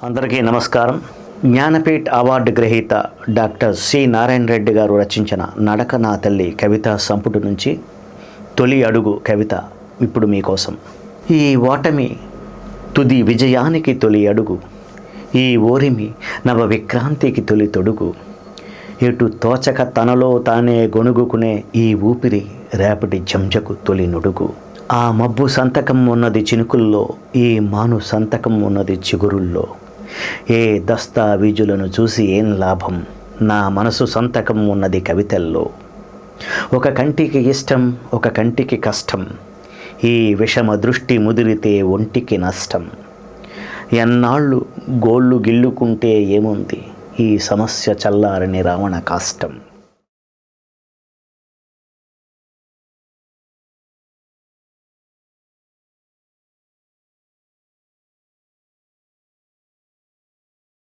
అందరికీ నమస్కారం. జ్ఞానపీఠ్ అవార్డు గ్రహీత డాక్టర్ సి నారాయణ రెడ్డి గారు రచించిన నడక నా తల్లి కవితా సంపుటి నుంచి తొలి అడుగు కవిత ఇప్పుడు మీకోసం. ఈ ఓటమి తుది విజయానికి తొలి అడుగు, ఈ ఓరిమి నవ విక్రాంతికి తొలి తొడుగు, ఎటు తోచక తనలో తానే గొణుగుకునే ఈ ఊపిరి రేపటి జంజకు తొలి నుడుగు. ఆ మబ్బు సంతకం ఉన్నది చినుకుల్లో, ఈ మాను సంతకం ఉన్నది చిగురుల్లో. ఏ దస్తావీజులను చూసి ఏం లాభం, నా మనసు సంతకం ఉన్నది కవితల్లో. ఒక కంటికి ఇష్టం, ఒక కంటికి కష్టం, ఈ విషమ దృష్టి ముదిరితే ఒంటికి నష్టం. ఎన్నాళ్ళు గోళ్ళు గిల్లుకుంటే ఏముంది, ఈ సమస్య చల్లారని రావణ కాష్టం.